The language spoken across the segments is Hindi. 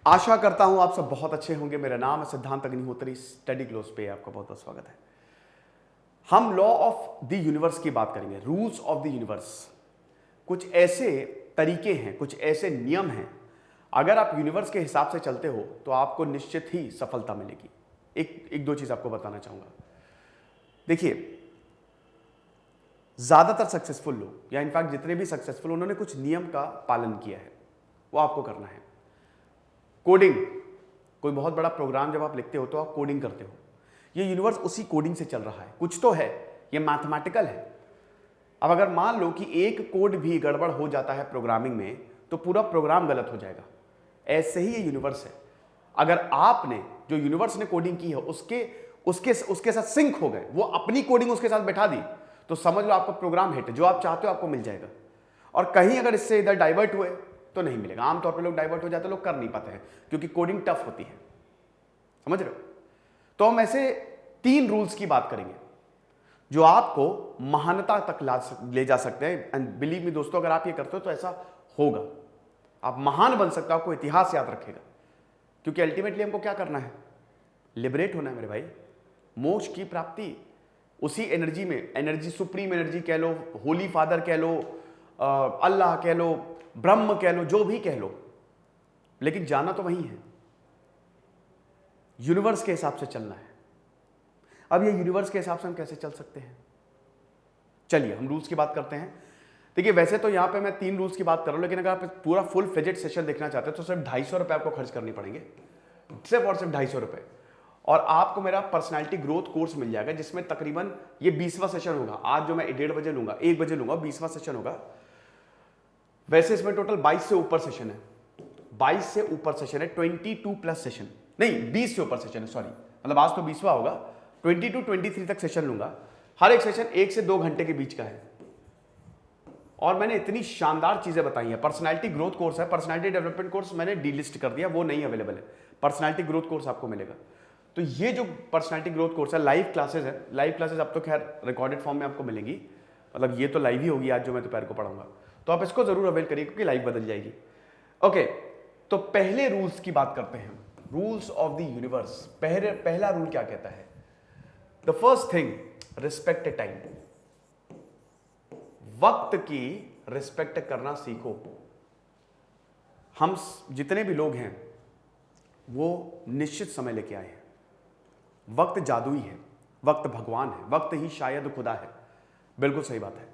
आशा करता हूं आप सब बहुत अच्छे होंगे। मेरा नाम है सिद्धांत अग्निहोत्री। स्टडी ग्लोस पे आपका बहुत बहुत स्वागत है। हम लॉ ऑफ द यूनिवर्स की बात करेंगे, रूल्स ऑफ द यूनिवर्स। कुछ ऐसे तरीके हैं, कुछ ऐसे नियम हैं, अगर आप यूनिवर्स के हिसाब से चलते हो तो आपको निश्चित ही सफलता मिलेगी। एक दो चीज आपको बताना चाहूंगा। देखिए, ज्यादातर सक्सेसफुल लोग या इनफैक्ट जितने भी सक्सेसफुल, उन्होंने कुछ नियम का पालन किया है, वो आपको करना है। कोडिंग, कोई बहुत बड़ा प्रोग्राम जब आप लिखते हो तो आप कोडिंग करते हो। ये यूनिवर्स उसी कोडिंग से चल रहा है, कुछ तो है, ये मैथमेटिकल है। अब अगर मान लो कि एक कोड भी गड़बड़ हो जाता है प्रोग्रामिंग में तो पूरा प्रोग्राम गलत हो जाएगा। ऐसे ही ये यूनिवर्स है। अगर आपने जो यूनिवर्स ने कोडिंग की है उसके साथ सिंक हो गए, वो अपनी कोडिंग उसके साथ बैठा दी, तो समझ लो आपका प्रोग्राम हिट, जो आप चाहते हो आपको मिल जाएगा। और कहीं अगर इससे इधर डाइवर्ट हुए तो नहीं मिलेगा। आमतौर पर लोग डाइवर्ट हो जाते हैं, लोग कर नहीं पाते हैं क्योंकि कोडिंग टफ होती है। समझ रहे हो? तो हम ऐसे 3 रूल्स की बात करेंगे जो आपको महानता तक ले जा सकते हैं। एंड बिलीव मी दोस्तों, अगर आप ये करते हो तो ऐसा होगा, आप महान बन सकते हो, आपको इतिहास याद रखेगा। क्योंकि अल्टीमेटली हमको क्या करना है? लिबरेट होना है मेरे भाई। मोक्ष की प्राप्ति उसी एनर्जी में, एनर्जी सुप्रीम एनर्जी कह लो, होली फादर कह लो, अल्लाह कह लो, ब्रह्म कह लो, जो भी कह लो, लेकिन जाना तो वही है। यूनिवर्स के हिसाब से चलना है। अब ये यूनिवर्स के हिसाब से हम कैसे चल सकते हैं? चलिए हम रूल्स की बात करते हैं। देखिए, वैसे तो यहां पे मैं 3 रूल्स की बात कर रहा हूं, लेकिन अगर आप पूरा फुल फ्लेजेड सेशन देखना चाहते हैं तो सिर्फ 250 रुपए आपको खर्च करनी पड़ेंगे, सिर्फ और सिर्फ 250 रुपए। और आपको मेरा पर्सनालिटी ग्रोथ कोर्स मिल जाएगा, जिसमें तकरीबन ये 20वां सेशन होगा। आज जो मैं 1:30 बजे लूंगा, 1 बजे लूंगा, 20वां सेशन होगा। वैसे इसमें टोटल 22 से ऊपर सेशन है, 22 से ऊपर सेशन है, 22 प्लस सेशन नहीं, 20 से ऊपर सेशन है, सॉरी, मतलब आज तो 20वां होगा, 22 23 तक सेशन लूंगा। हर एक सेशन 1 से 2 घंटे के बीच का है। और मैंने इतनी शानदार चीजें बताई हैं। पर्सनालिटी ग्रोथ कोर्स है, पर्सनालिटी डेवलपमेंट कोर्स मैंने डीलिस्ट कर दिया, वो नहीं अवेलेबल है। पर्सनालिटी ग्रोथ कोर्स आपको मिलेगा। तो ये जो पर्सनालिटी ग्रोथ कोर्स है, लाइव क्लासेस है। लाइव क्लासेस अब तो खैर रिकॉर्डेड फॉर्म में आपको मिलेंगी, मतलब ये तो लाइव ही होगी आज जो मैं दोपहर को पढ़ाऊंगा। तो आप इसको जरूर अवेल करिए क्योंकि लाइफ बदल जाएगी। ओके, तो पहले रूल्स की बात करते हैं, रूल्स ऑफ द यूनिवर्स। पहला रूल क्या कहता है? The first thing, respect time. वक्त की रिस्पेक्ट करना सीखो। हम जितने भी लोग हैं वो निश्चित समय लेके आए हैं। वक्त जादुई है, वक्त भगवान है, वक्त ही शायद खुदा है। बिल्कुल सही बात है।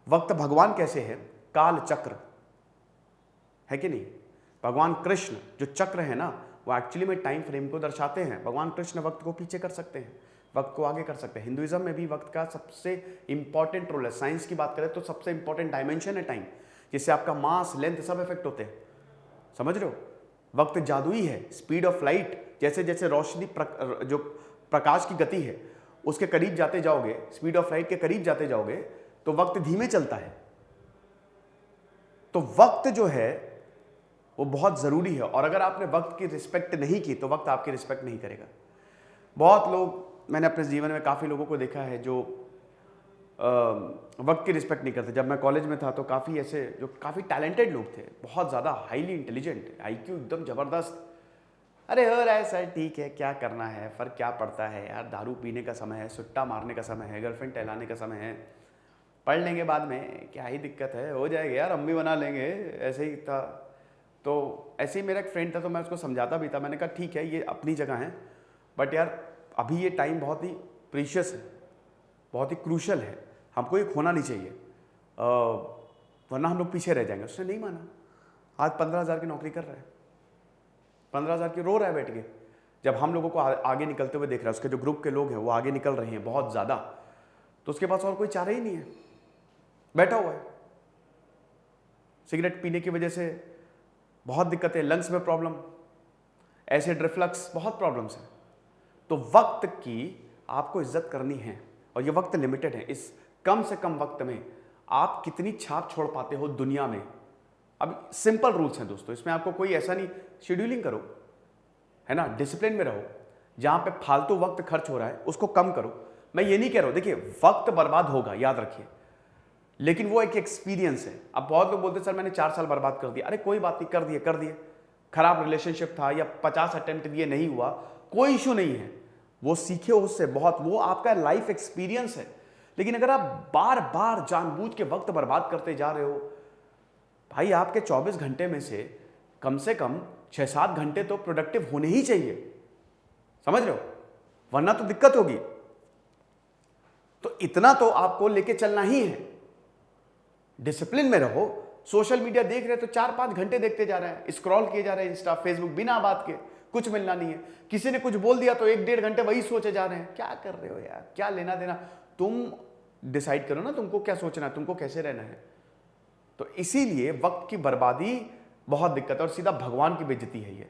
वक्त भगवान कैसे है? काल चक्र है कि नहीं? भगवान कृष्ण जो चक्र है ना, वो एक्चुअली में टाइम फ्रेम को दर्शाते हैं। भगवान कृष्ण वक्त को पीछे कर सकते हैं, वक्त को आगे कर सकते हैं। हिंदुइज्म में भी वक्त का सबसे इंपॉर्टेंट रोल है। साइंस की बात करें तो सबसे इंपॉर्टेंट डायमेंशन है टाइम, जिससे आपका मास, लेंथ सब इफेक्ट होते हैं। समझ रहे हो? वक्त जादुई है, स्पीड ऑफ लाइट। जैसे जैसे रोशनी जो प्रकाश की गति है उसके करीब जाते जाओगे, स्पीड ऑफ लाइट के करीब जाते जाओगे, तो वक्त धीमे चलता है। तो वक्त जो है वो बहुत जरूरी है। और अगर आपने वक्त की रिस्पेक्ट नहीं की तो वक्त आपकी रिस्पेक्ट नहीं करेगा। बहुत लोग, मैंने अपने जीवन में काफ़ी लोगों को देखा है जो वक्त की रिस्पेक्ट नहीं करते। जब मैं कॉलेज में था तो काफ़ी ऐसे जो काफ़ी टैलेंटेड लोग थे, बहुत ज़्यादा हाईली इंटेलिजेंट, IQ एकदम ज़बरदस्त। अरे हो रहा है सर, ठीक है, क्या करना है, फर्क क्या पड़ता है यार, दारू पीने का समय है, सुट्टा मारने का समय है, गर्लफ्रेंड टहलाने का समय है, पढ़ लेंगे बाद में, क्या ही दिक्कत है, हो जाएगा यार, हम भी बना लेंगे। ऐसे ही था। तो ऐसे ही मेरा एक फ्रेंड था, तो मैं उसको समझाता भी था। मैंने कहा ठीक है, ये अपनी जगह है, बट यार अभी ये टाइम बहुत ही प्रीशियस है, बहुत ही क्रूशल है, हमको ये खोना नहीं चाहिए, वरना हम लोग पीछे रह जाएंगे। उसने नहीं माना। आज 15,000 की नौकरी कर रहा है, 15,000 की रो रहा है बैठ के। जब हम लोगों को आगे निकलते हुए देख रहा है, उसके जो ग्रुप के लोग हैं वो आगे निकल रहे हैं बहुत ज़्यादा, तो उसके पास और कोई चारा ही नहीं है, बैठा हुआ है। सिगरेट पीने की वजह से बहुत दिक्कतें, लंग्स में प्रॉब्लम, एसिड रिफ्लक्स, बहुत प्रॉब्लम्स हैं। तो वक्त की आपको इज्जत करनी है, और ये वक्त लिमिटेड है। इस कम से कम वक्त में आप कितनी छाप छोड़ पाते हो दुनिया में। अब सिंपल रूल्स हैं दोस्तों, इसमें आपको कोई ऐसा नहीं, शेड्यूलिंग करो, है ना, डिसिप्लिन में रहो। जहां पे फालतू वक्त खर्च हो रहा है उसको कम करो। मैं ये नहीं कह रहा हूं, देखिए वक्त बर्बाद होगा, याद रखिए, लेकिन वो एक एक्सपीरियंस है। अब बहुत लोग बोलते हैं सर मैंने 4 साल बर्बाद कर दिया। अरे कोई बात नहीं, कर दिए। खराब रिलेशनशिप था या 50 अटेम्प्ट दिए नहीं हुआ, कोई इशू नहीं है, वो सीखे उससे बहुत, वो आपका लाइफ एक्सपीरियंस है। लेकिन अगर आप बार बार जानबूझ के वक्त बर्बाद करते जा रहे हो, भाई आपके 24 घंटे में से कम 6-7 घंटे तो प्रोडक्टिव होने ही चाहिए, समझ रहे हो, वरना तो दिक्कत होगी। तो इतना तो आपको लेके चलना ही है, डिसिप्लिन में रहो। सोशल मीडिया देख रहे हो तो 4-5 घंटे देखते जा रहे हैं, स्क्रॉल किए जा रहे हैं इंस्टा फेसबुक, बिना बात के, कुछ मिलना नहीं है। किसी ने कुछ बोल दिया तो 1-1.5 घंटे वही सोचे जा रहे हैं। क्या कर रहे हो यार, क्या लेना देना, तुम डिसाइड करो ना तुमको क्या सोचना है, तुमको कैसे रहना है। तो इसीलिए वक्त की बर्बादी बहुत दिक्कत है, और सीधा भगवान की बेइज्जती है ये।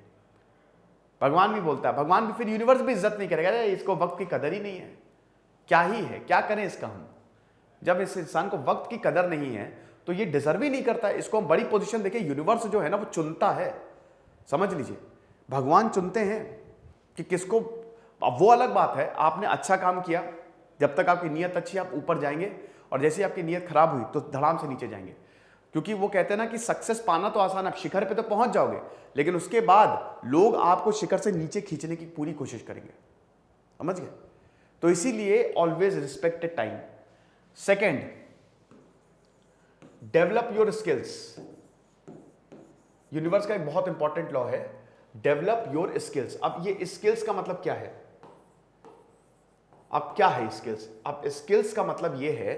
भगवान भी बोलता है, भगवान भी, फिर यूनिवर्स भी इज्जत नहीं करेगा, इसको वक्त की कदर ही नहीं है, क्या ही है, क्या करें इसका हम। जब इस इंसान को वक्त की कदर नहीं है तो ये डिजर्व ही नहीं करता। इसको हम बड़ी पोजीशन देखिए, यूनिवर्स जो है ना वो चुनता है, समझ लीजिए, भगवान चुनते हैं कि किसको। अब वो अलग बात है, आपने अच्छा काम किया, जब तक आपकी नीयत अच्छी है आप ऊपर जाएंगे, और जैसे आपकी नीयत खराब हुई तो धड़ाम से नीचे जाएंगे। क्योंकि वो कहते हैं ना कि सक्सेस पाना तो आसान है, आप शिखर पे तो पहुंच जाओगे, लेकिन उसके बाद लोग आपको शिखर से नीचे खींचने की पूरी कोशिश करेंगे, समझ गए। तो इसीलिए always respect time. Second, develop your skills. Universe का एक बहुत इंपॉर्टेंट लॉ है, डेवलप योर स्किल्स। अब ये स्किल्स का मतलब क्या है, अब क्या है स्किल्स? अब स्किल्स का मतलब ये है,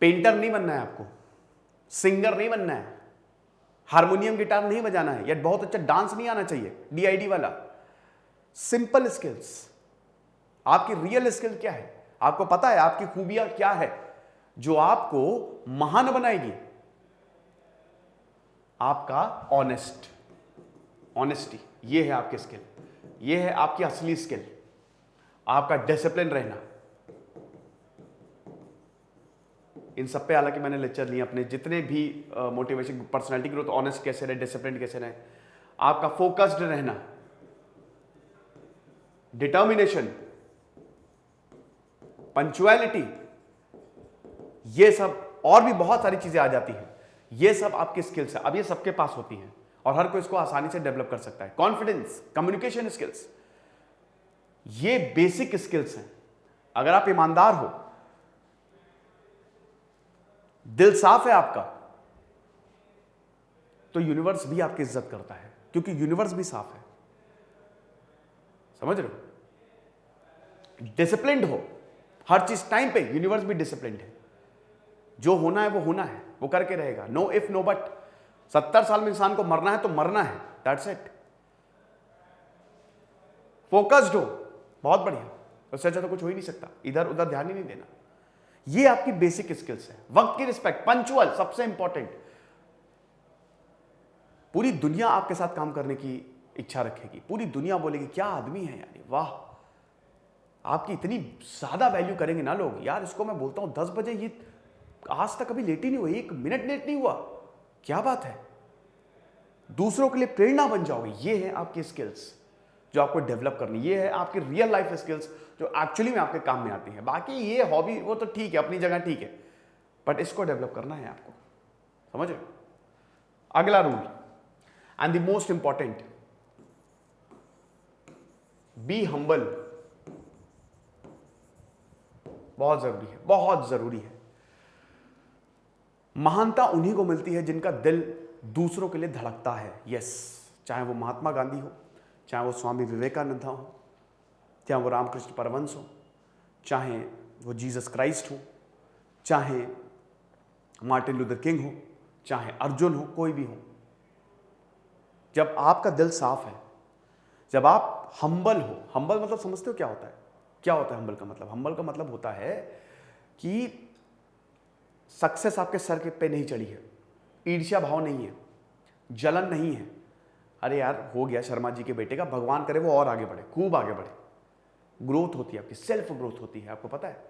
पेंटर नहीं बनना है आपको, सिंगर नहीं बनना है, हारमोनियम गिटार नहीं बजाना है, या बहुत अच्छा डांस नहीं आना चाहिए DID वाला। Simple skills. आपकी रियल स्किल क्या है, आपको पता है आपकी खूबियां क्या है जो आपको महान बनाएगी? आपका ऑनेस्टी, ये है आपकी स्किल, ये है आपकी असली स्किल। आपका डिसिप्लिन रहना। इन सब पे हालांकि मैंने लेक्चर लिए अपने, जितने भी मोटिवेशन, पर्सनालिटी ग्रोथ, ऑनेस्ट कैसे रहे, डिसिप्लिन कैसे रहे, आपका फोकस्ड रहना, डिटर्मिनेशन, पंक्चुअलिटी, ये सब और भी बहुत सारी चीजें आ जाती हैं। ये सब आपकी स्किल्स है। अब ये सबके पास होती हैं और हर कोई इसको आसानी से डेवलप कर सकता है। कॉन्फिडेंस, कम्युनिकेशन स्किल्स, ये बेसिक स्किल्स हैं। अगर आप ईमानदार हो, दिल साफ है आपका, तो यूनिवर्स भी आपकी इज्जत करता है, क्योंकि यूनिवर्स भी साफ है, समझ रहे हो। डिसिप्लिन्ड हो हर चीज टाइम पे, यूनिवर्स भी डिसिप्लिन्ड है। जो होना है वो होना है, वो करके रहेगा। Know if no but. 70 साल में इंसान को मरना है तो मरना है, दैट्स इट। फोकस्ड हो, बहुत बढ़िया, उससे अच्छा तो कुछ हो ही नहीं सकता। इधर उधर ध्यान ही नहीं देना। ये आपकी बेसिक स्किल्स है। वक्त की रिस्पेक्ट, पंक्चुअल, सबसे इंपॉर्टेंट। पूरी दुनिया आपके साथ काम करने की इच्छा रखेगी, पूरी दुनिया बोलेगी क्या आदमी है यार, वाह, आपकी इतनी ज्यादा वैल्यू करेंगे ना लोग। यार इसको मैं बोलता हूं 10 बजे, ये आज तक अभी लेट ही नहीं हुआ, 1 मिनट लेट नहीं हुआ, क्या बात है। दूसरों के लिए प्रेरणा बन जाओगे। ये है आपकी स्किल्स जो आपको डेवलप करनी। ये है आपकी रियल लाइफ स्किल्स जो एक्चुअली में आपके काम में आती है। बाकी ये हॉबी वो तो ठीक है, अपनी जगह ठीक है, बट इसको डेवलप करना है आपको, समझ रहे हो। अगला rule and the most important, be humble. बहुत जरूरी है, बहुत जरूरी है। महानता उन्हीं को मिलती है जिनका दिल दूसरों के लिए धड़कता है। यस, चाहे वो महात्मा गांधी हो, चाहे वो स्वामी विवेकानंद हो, चाहे वो रामकृष्ण परमहंस हो, चाहे वो जीसस क्राइस्ट हो, चाहे मार्टिन लूथर किंग हो, चाहे अर्जुन हो, कोई भी हो। जब आपका दिल साफ है, जब आप हम्बल हो, हम्बल मतलब समझते हो क्या होता है? क्या होता है हम्बल का मतलब? हम्बल का मतलब होता है कि सक्सेस आपके सर के पे नहीं चढ़ी है, ईर्ष्या भाव नहीं है, जलन नहीं है। अरे यार हो गया शर्मा जी के बेटे का, भगवान करे वो और आगे बढ़े, खूब आगे बढ़े। ग्रोथ होती है आपकी, सेल्फ ग्रोथ होती है, आपको पता है।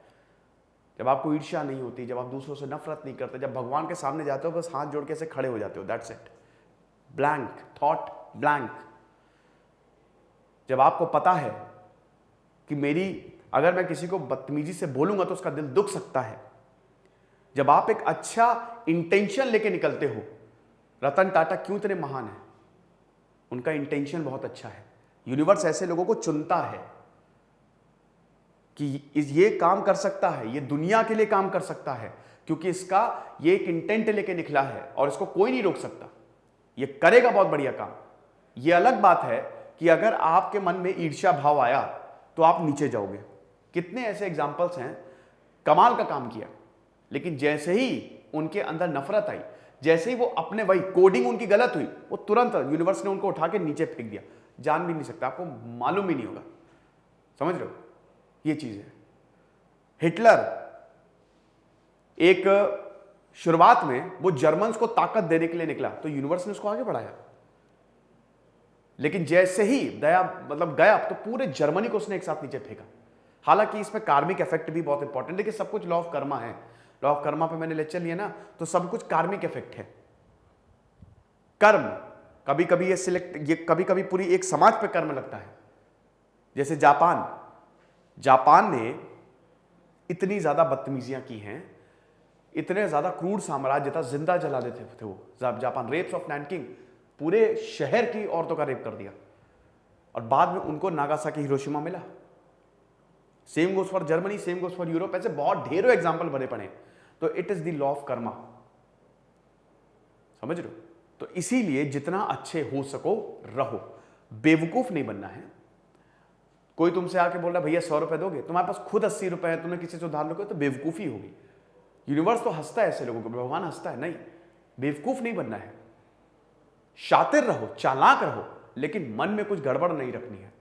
जब आपको ईर्ष्या नहीं होती, जब आप दूसरों से नफरत नहीं करते, जब भगवान के सामने जाते हो बस हाथ जोड़ के ऐसे खड़े हो जाते हो, that's it. Blank thought, blank. जब आपको पता है कि अगर मैं किसी को बदतमीजी से बोलूंगा तो उसका दिल दुख सकता है, जब आप एक अच्छा इंटेंशन लेके निकलते हो रतन टाटा क्यों इतने महान है? उनका इंटेंशन बहुत अच्छा है। यूनिवर्स ऐसे लोगों को चुनता है कि ये काम कर सकता है, ये दुनिया के लिए काम कर सकता है, क्योंकि इसका ये एक इंटेंट लेके निकला है और इसको कोई नहीं रोक सकता। ये करेगा बहुत बढ़िया काम। ये अलग बात है कि अगर आपके मन में ईर्ष्या भाव आया तो आप नीचे जाओगे। कितने ऐसे एग्जाम्पल्स हैं, कमाल का काम किया, लेकिन जैसे ही उनके अंदर नफरत आई, जैसे ही वो अपने वही कोडिंग उनकी गलत हुई, वो तुरंत यूनिवर्स ने उनको उठा के नीचे फेंक दिया। जान भी नहीं सकता, आपको मालूम भी नहीं होगा। समझ रहे हो? ये चीज है। हिटलर एक शुरुआत में वो जर्मन्स को ताकत देने के लिए निकला, तो यूनिवर्स ने उसको आगे बढ़ाया, लेकिन जैसे ही दया मतलब गया तो पूरे जर्मनी को उसने एक साथ नीचे फेंका। हालांकि इसमें कार्मिक इफेक्ट भी बहुत इंपॉर्टेंट है। देखिए, सब कुछ लॉ ऑफ कर्मा है। लॉ ऑफ कर्मा पे मैंने लेक्चर लिया ना, तो सब कुछ कार्मिक इफेक्ट है। कर्म कभी कभी ये कभी कभी पूरी एक समाज पे कर्म लगता है। जैसे जापान ने इतनी ज्यादा बदतमीजियां की हैं, इतने ज्यादा क्रूर साम्राज्य था, जिंदा जला देते थे वो जापान। रेप्स ऑफ नैनकिंग, पूरे शहर की औरतों का रेप कर दिया, और बाद में उनको नागासाकी हिरोशिमा मिला। Same goes for Germany, same goes for Europe. ऐसे बहुत ढेरों एग्जाम्पल भरे पड़े। तो it is the law of Karma. समझ रहे हो? तो इसीलिए जितना अच्छे हो सको रहो, बेवकूफ नहीं बनना है। कोई तुमसे आके बोल रहा भैया 100 रुपए दोगे, तुम्हारे पास खुद 80 रुपए है, तुमने किसी से उधार लोगे तो बेवकूफी होगी। यूनिवर्स तो हंसता है ऐसे लोगों को, भगवान हंसता है। नहीं, बेवकूफ नहीं बनना है। शातिर रहो, चालाक रहो, लेकिन मन में कुछ गड़बड़ नहीं रखनी है।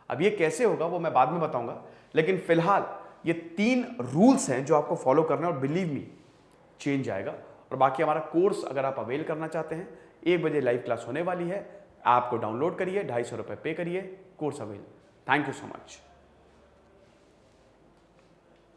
अब ये कैसे होगा वो मैं बाद में बताऊंगा, लेकिन फिलहाल ये 3 रूल्स हैं जो आपको फॉलो करना है, और बिलीव मी चेंज आएगा। और बाकी हमारा कोर्स अगर आप अवेल करना चाहते हैं, 1 बजे लाइव क्लास होने वाली है। ऐप को डाउनलोड करिए, 250 रुपये पे करिए, course avail. Thank you so much.